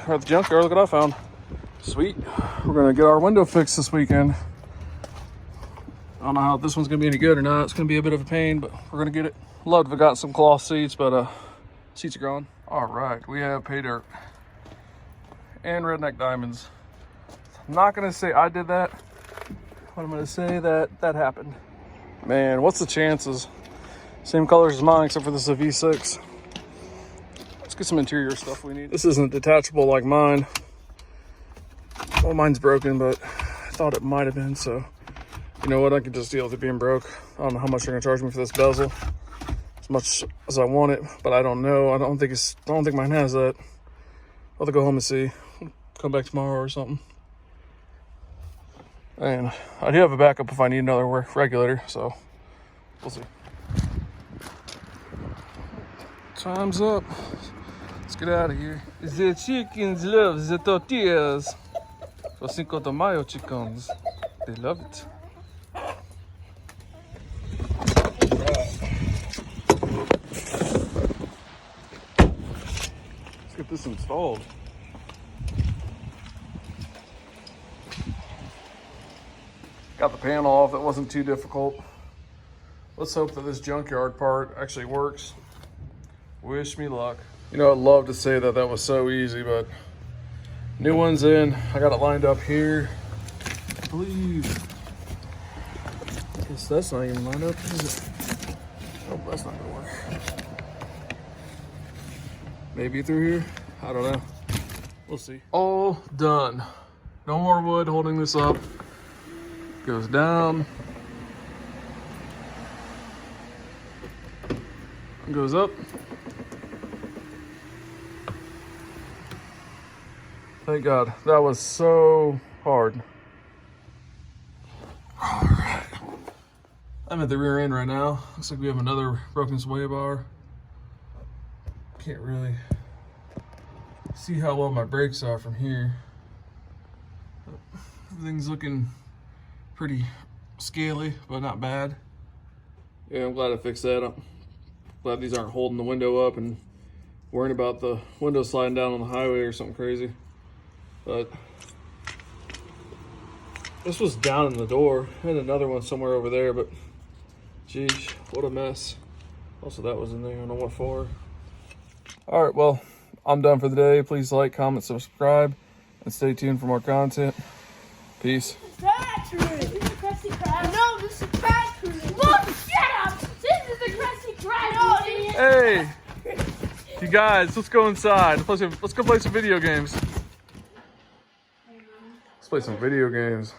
We're at the junkyard. Look what I found. Sweet. We're gonna get our window fixed this weekend. I don't know how this one's gonna be any good or not. It's gonna be a bit of a pain, but we're gonna get it. Love to have gotten some cloth seats, but seats are gone. All right, we have pay dirt and redneck diamonds. I'm not gonna say I did that, but I'm gonna say that happened. Man, what's the chances? Same colors as mine, except for this is a V6. Let's get some interior stuff we need. This isn't detachable like mine. Well, mine's broken, but I thought it might have been, so you know what? I could just deal with it being broke. I don't know how much they're gonna charge me for this bezel, as much as I want it, but I don't know. I don't think mine has that. I'll have to go home and see. Come back tomorrow or something. And I do have a backup if I need another regulator, so we'll see. Time's up. Let's get out of here. The chickens love the tortillas. For Cinco de Mayo chickens. They love it. Let's get this installed. Got the panel off. It wasn't too difficult. Let's hope that this junkyard part actually works. Wish me luck. You know, I'd love to say that was so easy, but new one's in. I got it lined up here. I believe. Guess that's not even lined up, is it? Nope, that's not gonna work. Maybe through here? I don't know. We'll see. All done. No more wood holding this up. Goes down. Goes up. Thank God. That was so hard. All right. I'm at the rear end right now. Looks like we have another broken sway bar. Can't really see how well my brakes are from here. Everything's looking pretty scaly, but not bad. Yeah, I'm glad I fixed that. I'm glad these aren't holding the window up and worrying about the window sliding down on the highway or something crazy. But this was down in the door, and another one somewhere over there, but geez, what a mess. Also, that was in there, I don't know what for. All right, well, I'm done for the day. Please like, comment, subscribe, and stay tuned for more content. Peace. This is the Krusty Krab. No, this is Krab Cruise. Look, shut up. This is the Krusty Krab. No, idiot. Hey, you guys, let's go inside. Let's go play some video games. Let's play some video games.